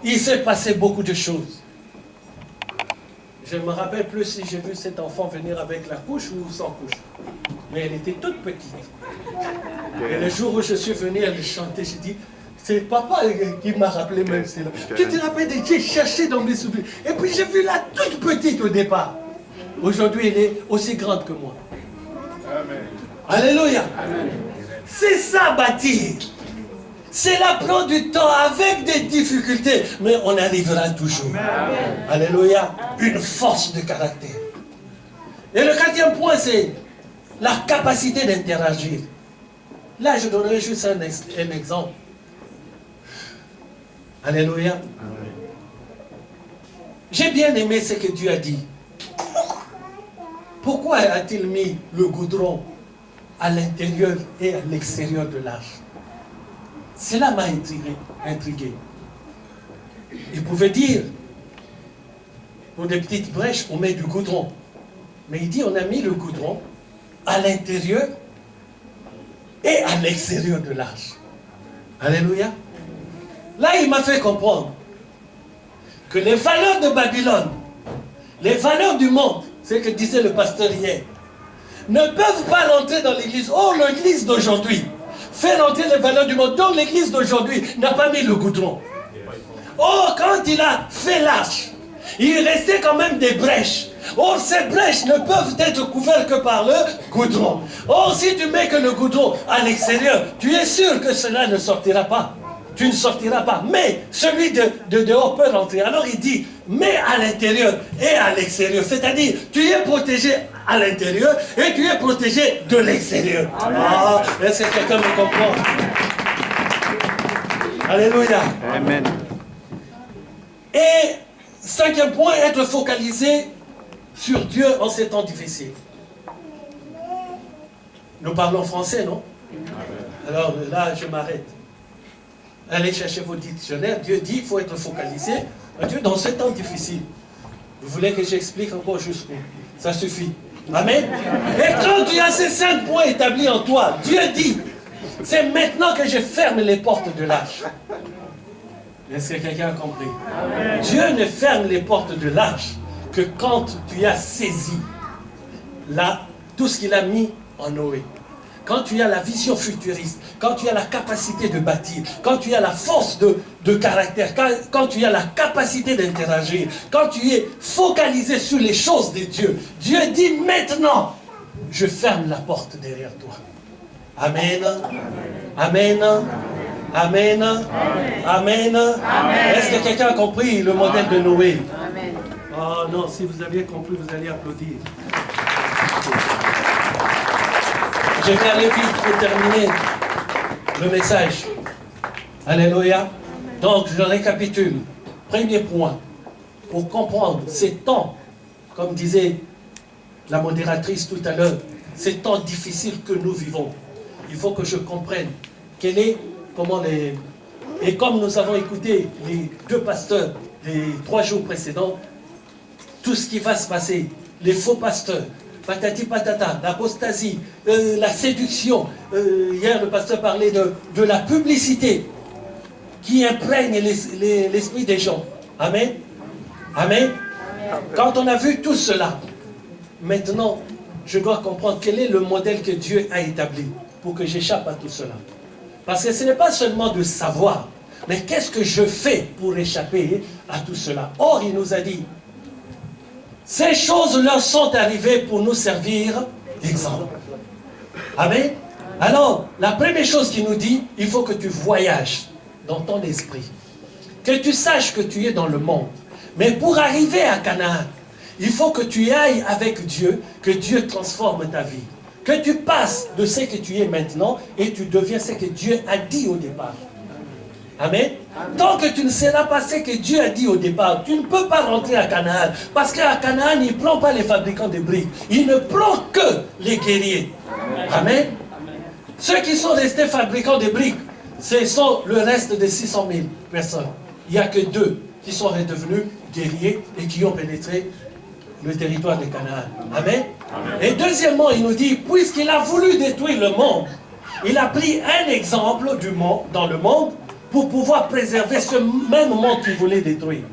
il s'est passé beaucoup de choses. Je ne me rappelle plus si j'ai vu cet enfant venir avec la couche ou sans couche. Mais elle était toute petite. Et le jour où je suis venu, elle chantait, j'ai dit, c'est papa qui m'a rappelé même cela. Tu te rappelles, j'ai cherché dans mes souvenirs. Et puis j'ai vu la toute petite au départ. Aujourd'hui, elle est aussi grande que moi. Amen. Alléluia. Amen. C'est ça, bâtir. Cela prend du temps avec des difficultés, mais on arrivera toujours. Amen. Alléluia. Une force de caractère. Et le quatrième point, c'est la capacité d'interagir. Là, je donnerai juste un exemple. Alléluia. Amen. J'ai bien aimé ce que Dieu a dit. Pourquoi a-t-il mis le goudron à l'intérieur et à l'extérieur de l'arche? Cela m'a intrigué. Il pouvait dire, pour des petites brèches, on met du goudron. Mais il dit, on a mis le goudron à l'intérieur et à l'extérieur de l'arche. Alléluia. Là, il m'a fait comprendre que les valeurs de Babylone, les valeurs du monde, c'est ce que disait le pasteur hier, ne peuvent pas rentrer dans l'église. Oh, l'église d'aujourd'hui fait rentrer les valeurs du monde. Donc l'église d'aujourd'hui n'a pas mis le goudron. Oh, quand il a fait l'arche, il restait quand même des brèches. Or, ces brèches ne peuvent être couvertes que par le goudron. Or, si tu mets que le goudron à l'extérieur, tu es sûr que cela ne sortira pas. Tu ne sortiras pas. Mais celui de dehors peut rentrer. Alors il dit, mets à l'intérieur et à l'extérieur. C'est-à-dire, tu es protégé à l'intérieur et tu es protégé de l'extérieur. Ah, est-ce que quelqu'un me comprend? Alléluia. Amen. Et cinquième point, être focalisé sur Dieu en ces temps difficiles. Nous parlons français, non? Alors là, je m'arrête. Allez chercher vos dictionnaires. Dieu dit qu'il faut être focalisé à Dieu dans ces temps difficiles. Vous voulez que j'explique encore jusqu'où? Ça suffit. Amen. Et quand tu as ces 5 points établis en toi, Dieu dit, c'est maintenant que je ferme les portes de l'arche. Est-ce que quelqu'un a compris? Amen. Dieu ne ferme les portes de l'arche que quand tu as saisi là, tout ce qu'il a mis en Noé. Quand tu as la vision futuriste, quand tu as la capacité de bâtir, quand tu as la force de caractère, quand tu as la capacité d'interagir, quand tu es focalisé sur les choses de Dieu, Dieu dit maintenant, je ferme la porte derrière toi. Amen. Amen. Amen. Amen. Amen. Est-ce que quelqu'un a compris le modèle de Noé? Amen. Oh non, si vous aviez compris, vous allez applaudir. Je vais aller vite pour terminer le message. Alléluia. Donc, je récapitule. Premier point, pour comprendre ces temps, comme disait la modératrice tout à l'heure, ces temps difficiles que nous vivons, il faut que je comprenne quel est, comment les... Et comme nous avons écouté les 2 pasteurs les 3 jours précédents, tout ce qui va se passer, les faux pasteurs, patati patata, l'apostasie, la séduction. Hier, le pasteur parlait de la publicité qui imprègne l'esprit des gens. Amen. Amen. Quand on a vu tout cela, maintenant, je dois comprendre quel est le modèle que Dieu a établi pour que j'échappe à tout cela. Parce que ce n'est pas seulement de savoir, mais qu'est-ce que je fais pour échapper à tout cela? Or, il nous a dit, ces choses leur sont arrivées pour nous servir d'exemple. Amen. Alors, la première chose qu'il nous dit, il faut que tu voyages dans ton esprit. Que tu saches que tu es dans le monde. Mais pour arriver à Canaan, il faut que tu ailles avec Dieu, que Dieu transforme ta vie. Que tu passes de ce que tu es maintenant et tu deviens ce que Dieu a dit au départ. Amen. Tant que tu ne seras pas ce que Dieu a dit au départ, tu ne peux pas rentrer à Canaan. Parce qu'à Canaan, il ne prend pas les fabricants de briques. Il ne prend que les guerriers. Amen. Ceux qui sont restés fabricants de briques, ce sont le reste de 600 000 personnes. Il n'y a que 2 qui sont redevenus guerriers et qui ont pénétré le territoire de Canaan. Amen. Et deuxièmement, il nous dit, puisqu'il a voulu détruire le monde, il a pris un exemple du monde, dans le monde, pour pouvoir préserver ce même monde qu'il voulait détruire.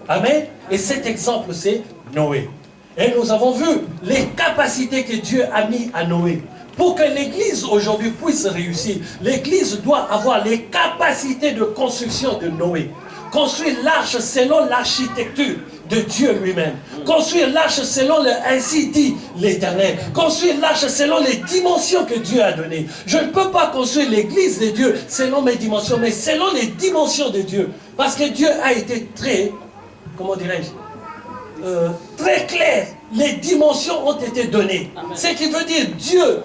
Amen. Et cet exemple, c'est Noé. Et nous avons vu les capacités que Dieu a mis à Noé. Pour que l'Église aujourd'hui puisse réussir, l'Église doit avoir les capacités de construction de Noé. Construire l'arche selon l'architecture de Dieu lui-même. Construire l'arche selon le ainsi dit l'Éternel. Construire l'arche selon les dimensions que Dieu a données. Je ne peux pas construire l'Église de Dieu selon mes dimensions, mais selon les dimensions de Dieu. Parce que Dieu a été très, comment dirais-je, très clair. Les dimensions ont été données. Ce qui veut dire Dieu,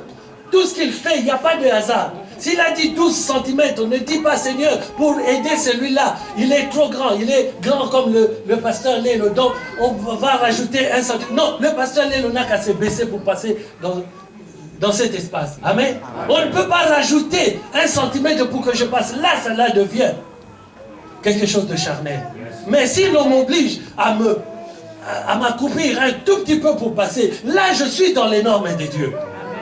tout ce qu'il fait, il n'y a pas de hasard. S'il a dit 12 cm, on ne dit pas Seigneur, pour aider celui-là, il est trop grand, il est grand comme le pasteur Lélo, donc on va rajouter 1 cm. Non, le pasteur Lélo n'a qu'à se baisser pour passer dans cet espace. Amen. On ne peut pas rajouter 1 cm pour que je passe. Là, cela devient quelque chose de charnel. Mais si l'on m'oblige à m'accouplir un tout petit peu pour passer, là je suis dans les normes de Dieu.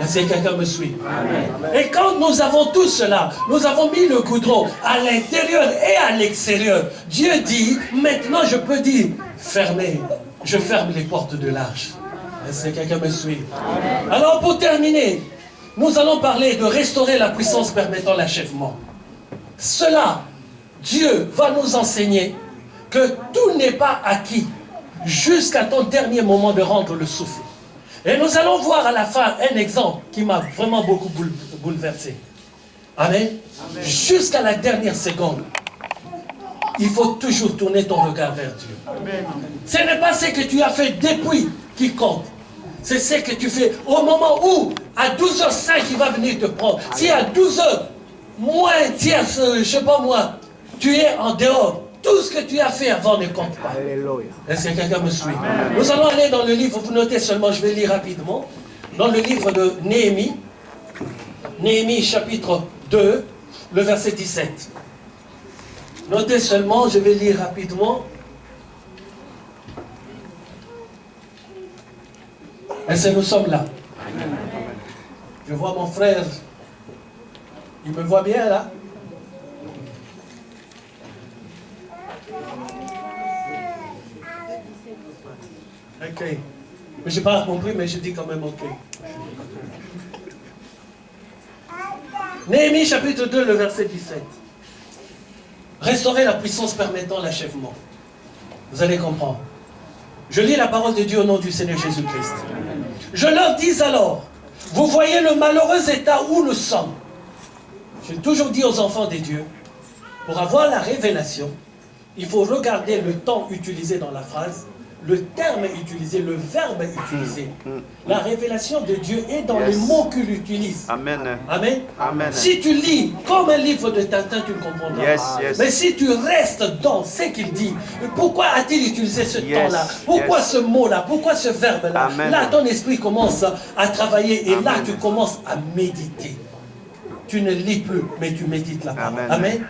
Est-ce que quelqu'un me suit? Amen. Et quand nous avons tout cela, nous avons mis le goudron à l'intérieur et à l'extérieur. Dieu dit, maintenant je peux dire, fermez, je ferme les portes de l'arche. Est-ce que quelqu'un me suit? Amen. Alors pour terminer, nous allons parler de restaurer la puissance permettant l'achèvement. Cela, Dieu va nous enseigner que tout n'est pas acquis jusqu'à ton dernier moment de rendre le souffle. Et nous allons voir à la fin un exemple qui m'a vraiment beaucoup bouleversé. Amen. Amen. Jusqu'à la dernière seconde, il faut toujours tourner ton regard vers Dieu. Amen. Ce n'est pas ce que tu as fait depuis qui compte. C'est ce que tu fais au moment où, à 12h05, il va venir te prendre. Si à 12h, moins un tiers, je ne sais pas moi, tu es en dehors, tout ce que tu as fait avant ne compte pas. Est-ce que quelqu'un me suit? Amen. Nous allons aller dans le livre, vous notez seulement, je vais lire rapidement. Dans le livre de Néhémie, Néhémie chapitre 2, le verset 17. Notez seulement, je vais lire rapidement. Est-ce que nous sommes là? Amen. Je vois mon frère, il me voit bien là? Ok. Mais je n'ai pas compris, mais je dis quand même ok. Néhémie chapitre 2, le verset 17. Restaurer la puissance permettant l'achèvement. Vous allez comprendre. Je lis la parole de Dieu au nom du Seigneur Jésus-Christ. Je leur dis alors, vous voyez le malheureux état où nous sommes. J'ai toujours dit aux enfants de Dieu, pour avoir la révélation, il faut regarder le temps utilisé dans la phrase, le terme utilisé, le verbe utilisé. La révélation de Dieu est dans les mots qu'il utilise. Amen. Amen. Amen. Si tu lis comme un livre de Tintin, tu ne comprendras pas. Mais si tu restes dans ce qu'il dit, pourquoi a-t-il utilisé ce temps-là? Pourquoi ce mot-là? Pourquoi ce verbe-là? Là, ton esprit commence à travailler et là, tu commences à méditer. Tu ne lis plus, mais tu médites la parole. Amen.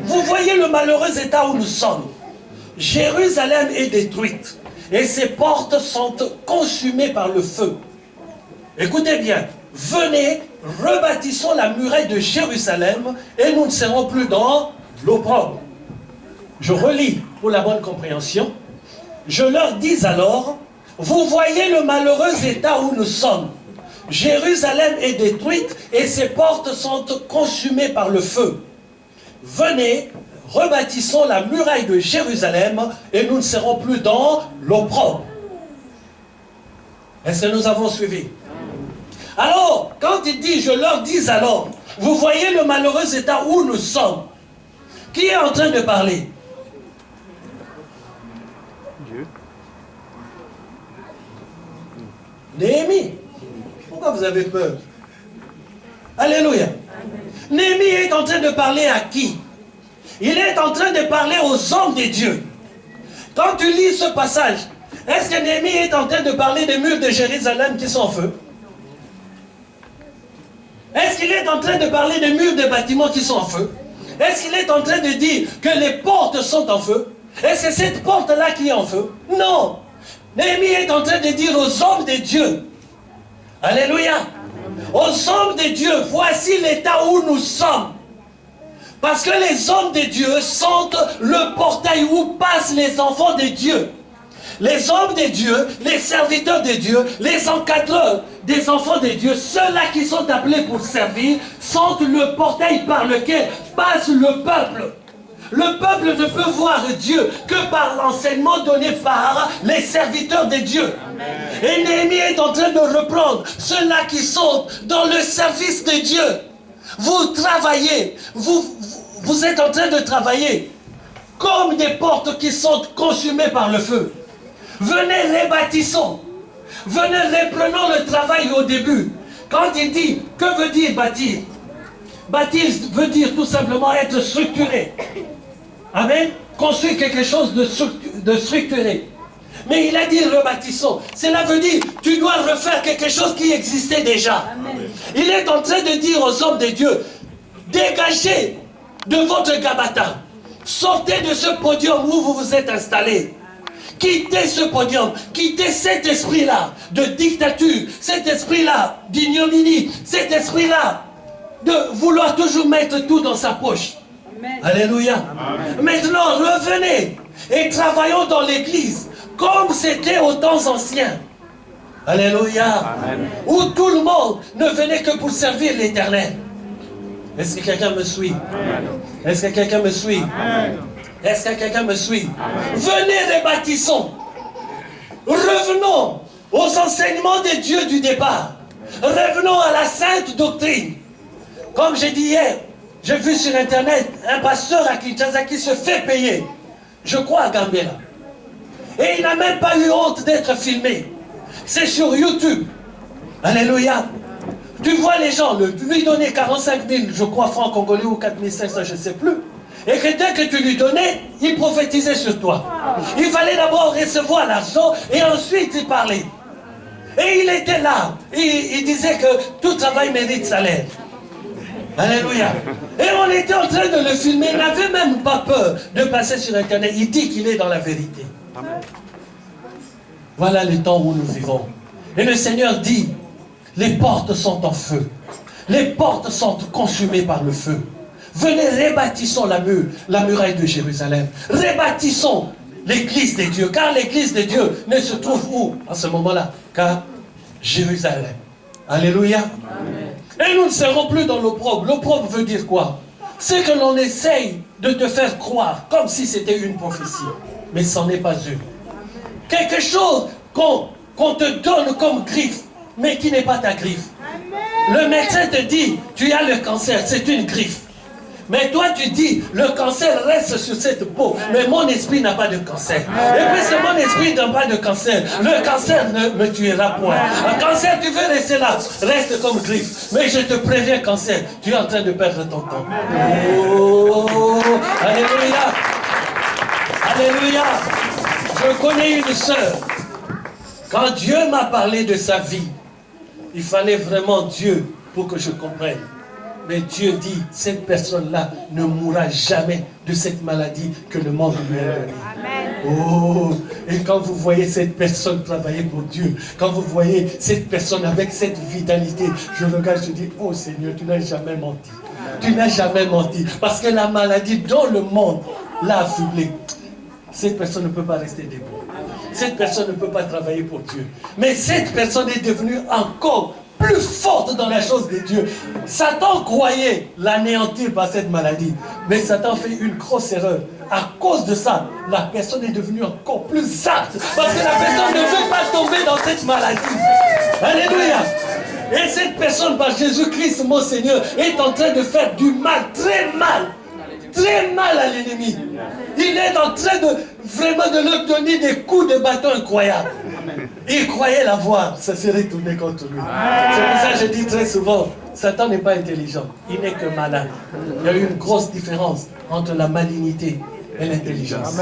Vous voyez le malheureux état où nous sommes. Jérusalem est détruite. Et ses portes sont consumées par le feu. Écoutez bien, venez, rebâtissons la muraille de Jérusalem et nous ne serons plus dans l'opprobre. Je relis pour la bonne compréhension. Je leur dis alors, vous voyez le malheureux état où nous sommes. Jérusalem est détruite et ses portes sont consumées par le feu. Venez, rebâtissons la muraille de Jérusalem et nous ne serons plus dans l'opprobre. Est-ce que nous avons suivi? Alors, quand il dit, je leur dis alors, vous voyez le malheureux état où nous sommes. Qui est en train de parler? Dieu. Néhémie. Pourquoi vous avez peur? Alléluia. Néhémie est en train de parler à qui? Il est en train de parler aux hommes de Dieu. Quand tu lis ce passage, est-ce que Néhémie est en train de parler des murs de Jérusalem qui sont en feu? Est-ce qu'il est en train de parler des murs des bâtiments qui sont en feu? Est-ce qu'il est en train de dire que les portes sont en feu? Est-ce que cette porte-là qui est en feu? Non. Néhémie est en train de dire aux hommes de Dieu. Alléluia. Aux hommes de Dieu, voici l'état où nous sommes. Parce que les hommes de Dieu sont le portail où passent les enfants de Dieu. Les hommes de Dieu, les serviteurs de Dieu, les encadreurs des enfants de Dieu, ceux-là qui sont appelés pour servir, sont le portail par lequel passe le peuple. Le peuple ne peut voir Dieu que par l'enseignement donné par les serviteurs de Dieu. Amen. Et Néhémie est en train de reprendre ceux-là qui sont dans le service de Dieu. Vous travaillez, vous êtes en train de travailler comme des portes qui sont consumées par le feu. Venez, rebâtissons. Venez, reprenons le travail au début. Quand il dit, que veut dire bâtir? Bâtir veut dire tout simplement être structuré. Amen. Construire quelque chose de structuré. Mais il a dit rebâtissons. Cela veut dire, tu dois refaire quelque chose qui existait déjà. Amen. Il est en train de dire aux hommes de Dieu, dégagez de votre gabata. Sortez de ce podium où vous vous êtes installés. Quittez ce podium, quittez cet esprit-là de dictature, cet esprit-là d'ignominie, cet esprit-là de vouloir toujours mettre tout dans sa poche. Amen. Alléluia. Amen. Maintenant, revenez et travaillons dans l'église comme c'était aux temps anciens. Alléluia. Amen. Où tout le monde ne venait que pour servir l'Éternel. Est-ce que quelqu'un me suit? Est-ce que quelqu'un me suit? Amen. Est-ce que quelqu'un me suit? Amen. Venez, rebâtissons. Revenons aux enseignements de Dieu du départ. Revenons à la sainte doctrine. Comme j'ai dit hier, j'ai vu sur internet un pasteur à Kinshasa qui se fait payer. Je crois à Gambela. Et il n'a même pas eu honte d'être filmé. C'est sur YouTube. Alléluia. Tu vois les gens lui donner 45 000, je crois, francs congolais ou 4 500, je ne sais plus. Et que dès que tu lui donnais, il prophétisait sur toi. Il fallait d'abord recevoir l'argent et ensuite il parlait. Et il était là. Il disait que tout travail mérite salaire. Alléluia. Et on était en train de le filmer. Il n'avait même pas peur de passer sur internet. Il dit qu'il est dans la vérité. Amen. Voilà le temps où nous vivons. Et le Seigneur dit, les portes sont en feu. Les portes sont consumées par le feu. Venez, rebâtissons la muraille de Jérusalem. Rebâtissons l'église de Dieu. Car l'église de Dieu ne se trouve où à ce moment-là? Qu'à Jérusalem. Alléluia. Amen. Et nous ne serons plus dans l'opprobre. L'opprobre veut dire quoi? C'est que l'on essaye de te faire croire comme si c'était une prophétie. Mais ce n'est pas une. Quelque chose qu'on te donne comme griffe, mais qui n'est pas ta griffe. Amen. Le médecin te dit, tu as le cancer, c'est une griffe. Mais toi tu dis, le cancer reste sur cette peau, mais mon esprit n'a pas de cancer. Et puisque mon esprit n'a pas de cancer, le cancer ne me tuera point. Un cancer, tu veux rester là, reste comme griffe. Mais je te préviens, cancer, tu es en train de perdre ton temps. Oh, alléluia. Alléluia. Je connais une sœur. Quand Dieu m'a parlé de sa vie, il fallait vraiment Dieu pour que je comprenne. Mais Dieu dit, cette personne-là ne mourra jamais de cette maladie que le monde lui a donnée. Oh, et quand vous voyez cette personne travailler pour Dieu, quand vous voyez cette personne avec cette vitalité, je regarde, je dis, oh Seigneur, tu n'as jamais menti. Tu n'as jamais menti. Parce que la maladie dont le monde l'a affublé, cette personne ne peut pas rester debout. Cette personne ne peut pas travailler pour Dieu. Mais cette personne est devenue encore plus forte dans la chose de Dieu. Satan croyait l'anéantir par cette maladie. Mais Satan fait une grosse erreur. À cause de ça, la personne est devenue encore plus apte. Parce que la personne ne veut pas tomber dans cette maladie. Alléluia. Et cette personne, par Jésus-Christ, mon Seigneur, est en train de faire du mal, très mal à l'ennemi. Il est en train de vraiment de leur donner des coups de bâton incroyables. Il croyait l'avoir, ça serait tourné contre lui. C'est pour ça que je dis très souvent, Satan n'est pas intelligent, il n'est que malin. Il y a une grosse différence entre la malignité et l'intelligence.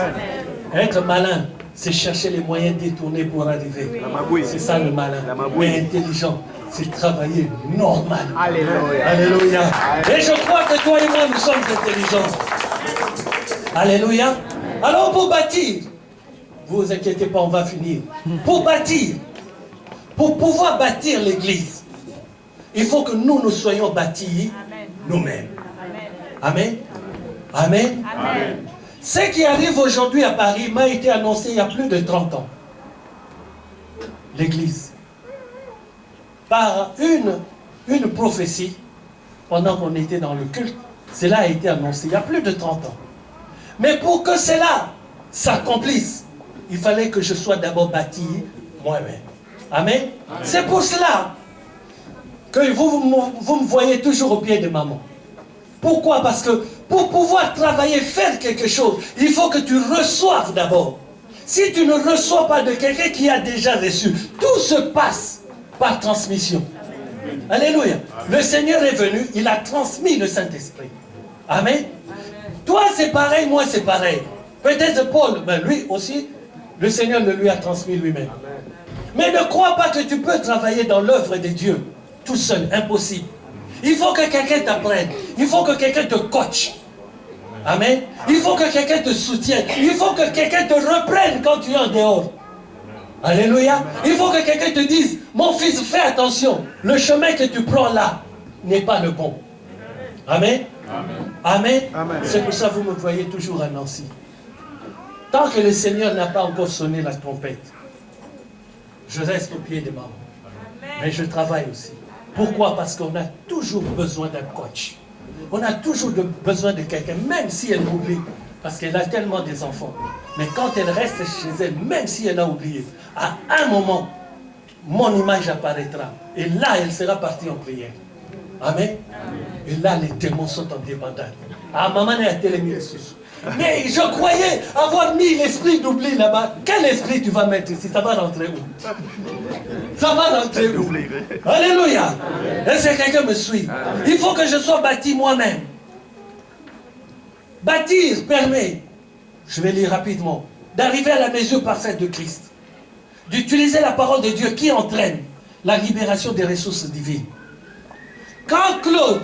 Être malin, c'est chercher les moyens détournés pour arriver. C'est ça le malin. Mais intelligent, c'est travailler normal. Alléluia. Alléluia. Et je crois que toi et moi, nous sommes intelligents. Alléluia. Alors pour bâtir, vous vous inquiétez pas, on va finir. Pour bâtir, pour pouvoir bâtir l'église, il faut que nous soyons bâtis nous-mêmes. Amen. Amen. Amen. Ce qui arrive aujourd'hui à Paris m'a été annoncé il y a plus de 30 ans. L'église. Par une prophétie, pendant qu'on était dans le culte, cela a été annoncé il y a plus de 30 ans. Mais pour que cela s'accomplisse, il fallait que je sois d'abord bâti moi-même. Amen. C'est pour cela que vous me voyez toujours au pied de maman. Pourquoi? Parce que pour pouvoir travailler, faire quelque chose, il faut que tu reçoives d'abord. Si tu ne reçois pas de quelqu'un qui a déjà reçu, tout se passe par transmission. Alléluia. Le Seigneur est venu, il a transmis le Saint-Esprit. Amen. Toi c'est pareil, moi c'est pareil. Peut-être Paul, ben lui aussi, le Seigneur le lui a transmis lui-même. Mais ne crois pas que tu peux travailler dans l'œuvre de Dieu tout seul, impossible. Il faut que quelqu'un t'apprenne, il faut que quelqu'un te coache. Amen. Il faut que quelqu'un te soutienne, il faut que quelqu'un te reprenne quand tu es en dehors. Alléluia. Il faut que quelqu'un te dise, mon fils, fais attention, le chemin que tu prends là n'est pas le bon. Amen. Amen. Amen. C'est pour ça que vous me voyez toujours à Nancy. Tant que le Seigneur n'a pas encore sonné la trompette, je reste au pied de maman. Mais je travaille aussi. Pourquoi? Parce qu'on a toujours besoin d'un coach. On a toujours besoin de quelqu'un, même si elle oublie. Parce qu'elle a tellement des enfants. Mais quand elle reste chez elle, même si elle a oublié, à un moment, mon image apparaîtra. Et là, elle sera partie en prière. Amen. Et là, les démons sont en débandade. Ah, maman est à télémie. Mais je croyais avoir mis l'esprit d'oubli là-bas. Quel esprit tu vas mettre ici? Ça va rentrer où? Ça va rentrer où? Alléluia. Est-ce que quelqu'un me suit? Il faut que je sois bâti moi-même. Bâtir permet, je vais lire rapidement, d'arriver à la mesure parfaite de Christ. D'utiliser la parole de Dieu qui entraîne la libération des ressources divines. Quand Claude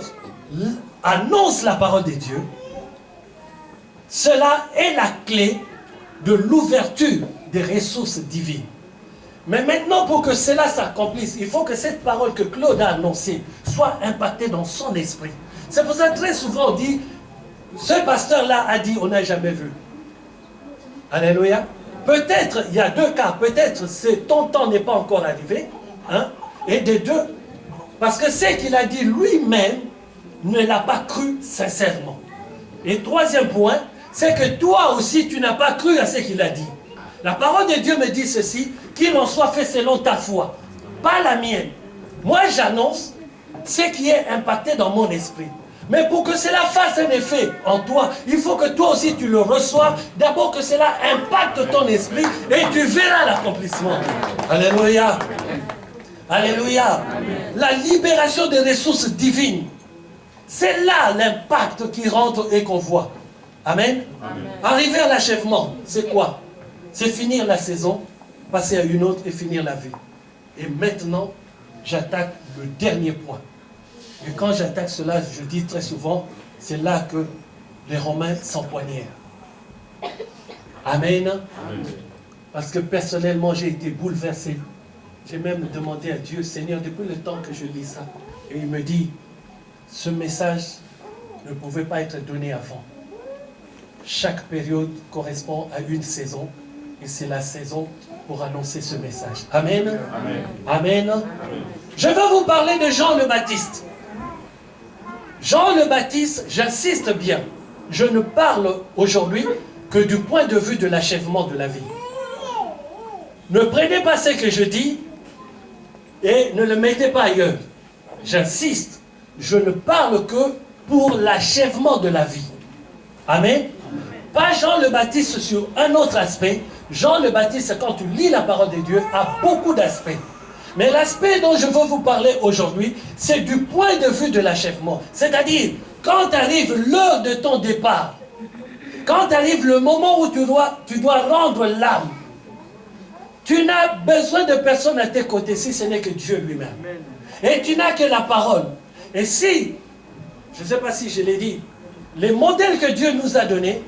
annonce la parole de Dieu, cela est la clé de l'ouverture des ressources divines. Mais maintenant, pour que cela s'accomplisse, il faut que cette parole que Claude a annoncée soit impactée dans son esprit. C'est pour ça que très souvent on dit, ce pasteur-là a dit, on n'a jamais vu. Alléluia. Peut-être, il y a deux cas, peut-être ton temps n'est pas encore arrivé, hein, et des deux, parce que ce qu'il a dit lui-même ne l'a pas cru sincèrement. Et troisième point, c'est que toi aussi, tu n'as pas cru à ce qu'il a dit. La parole de Dieu me dit ceci, qu'il en soit fait selon ta foi, pas la mienne. Moi, j'annonce ce qui est impacté dans mon esprit. Mais pour que cela fasse un effet en toi, il faut que toi aussi tu le reçoives. D'abord que cela impacte ton esprit et tu verras l'accomplissement. Alléluia. Alléluia. La libération des ressources divines. C'est là l'impact qui rentre et qu'on voit. Amen. Arriver à l'achèvement, c'est quoi? C'est finir la saison, passer à une autre et finir la vie. Et maintenant, j'attaque le dernier point. Et quand j'attaque cela, je dis très souvent, c'est là que les Romains s'empoignèrent. Amen. Amen. Parce que personnellement, j'ai été bouleversé. J'ai même demandé à Dieu, Seigneur, depuis le temps que je lis ça, et il me dit, ce message ne pouvait pas être donné avant. Chaque période correspond à une saison, et c'est la saison pour annoncer ce message. Amen. Amen. Amen. Amen. Je vais vous parler de Jean le Baptiste. Jean le Baptiste, j'insiste bien, je ne parle aujourd'hui que du point de vue de l'achèvement de la vie. Ne prenez pas ce que je dis et ne le mettez pas ailleurs. J'insiste, je ne parle que pour l'achèvement de la vie. Amen. Pas Jean le Baptiste sur un autre aspect. Jean le Baptiste, quand tu lis la parole de Dieu, a beaucoup d'aspects. Mais l'aspect dont je veux vous parler aujourd'hui, c'est du point de vue de l'achèvement. C'est-à-dire, quand arrive l'heure de ton départ, quand arrive le moment où tu dois rendre l'âme, tu n'as besoin de personne à tes côtés si ce n'est que Dieu lui-même. Et tu n'as que la parole. Et si, je ne sais pas si je l'ai dit, les modèles que Dieu nous a donnés,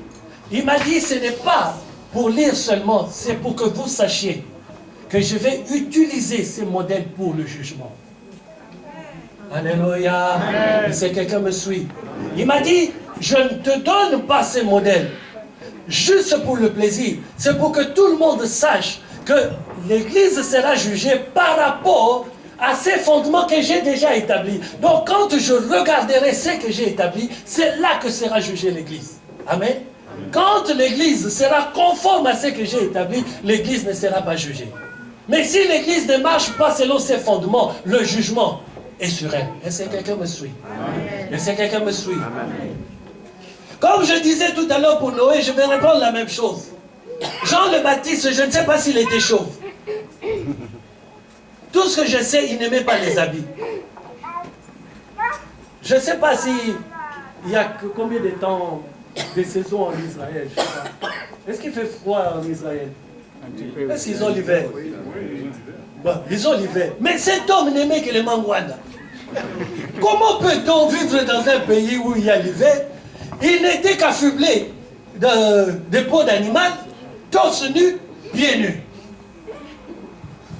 il m'a dit ce n'est pas pour lire seulement, c'est pour que vous sachiez que je vais utiliser ces modèles pour le jugement. Alléluia. Si quelqu'un me suit. Il m'a dit, je ne te donne pas ces modèles juste pour le plaisir. C'est pour que tout le monde sache que l'Église sera jugée par rapport à ces fondements que j'ai déjà établis. Donc quand je regarderai ce que j'ai établi, c'est là que sera jugée l'Église. Amen. Quand l'Église sera conforme à ce que j'ai établi, l'Église ne sera pas jugée. Mais si l'Église ne marche pas selon ses fondements, le jugement est sur elle. Est-ce que quelqu'un me suit? Est-ce que quelqu'un me suit? Comme je disais tout à l'heure pour Noé, je vais répondre la même chose. Jean le Baptiste, je ne sais pas s'il était chauve. Tout ce que je sais, il n'aimait pas les habits. Je ne sais pas s'il y a combien de temps, de saisons en Israël. Est-ce qu'il fait froid en Israël? Est-ce qu'ils ont l'hiver? Bon, ils ont l'hiver. Mais cet homme n'aimait que les mangouanas. Comment peut-on vivre dans un pays où il y a l'hiver? Il n'était qu'affublé de peau d'animal, torse nu, pieds nus.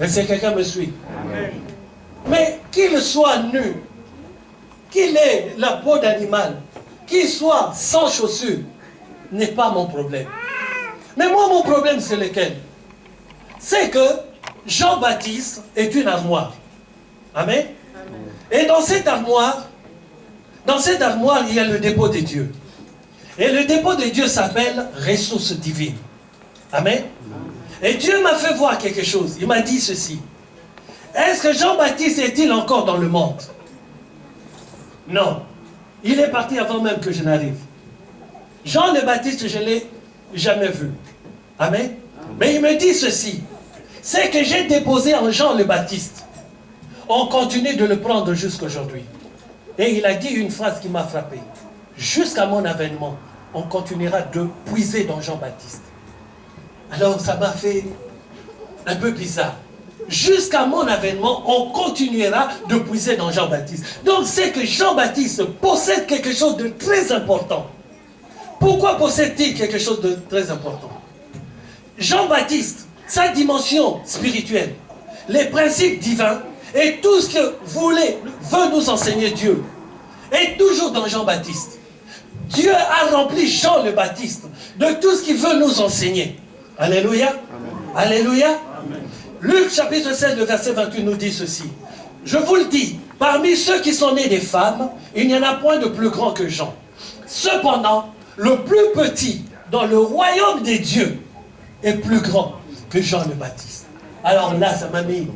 Est-ce que quelqu'un me suit? Mais qu'il soit nu, qu'il ait la peau d'animal, qu'il soit sans chaussures, n'est pas mon problème. Mais moi, mon problème, c'est lequel? C'est que Jean-Baptiste est une armoire. Amen. Et dans cette armoire, il y a le dépôt de Dieu. Et le dépôt de Dieu s'appelle ressources divines. Amen. Et Dieu m'a fait voir quelque chose. Il m'a dit ceci. Est-ce que Jean-Baptiste est-il encore dans le monde? Non. Il est parti avant même que je n'arrive. Jean le Baptiste, je ne l'ai jamais vu. Amen. Mais il me dit ceci. C'est que j'ai déposé en Jean le Baptiste. On continue de le prendre jusqu'à aujourd'hui. Et il a dit une phrase qui m'a frappé. Jusqu'à mon avènement, on continuera de puiser dans Jean-Baptiste. Alors ça m'a fait un peu bizarre. Jusqu'à mon avènement, on continuera de puiser dans Jean-Baptiste. Donc c'est que Jean-Baptiste possède quelque chose de très important. Pourquoi possède-t-il quelque chose de très important? Jean-Baptiste, sa dimension spirituelle, les principes divins et tout ce que veut nous enseigner Dieu est toujours dans Jean-Baptiste. Dieu a rempli Jean le Baptiste de tout ce qu'il veut nous enseigner. Alléluia. Amen. Alléluia. Amen. Luc chapitre 16, le verset 28 nous dit ceci. Je vous le dis, parmi ceux qui sont nés des femmes, il n'y en a point de plus grand que Jean. Cependant, le plus petit dans le royaume des dieux est plus grand que Jean le Baptiste. Alors là, ça m'a mis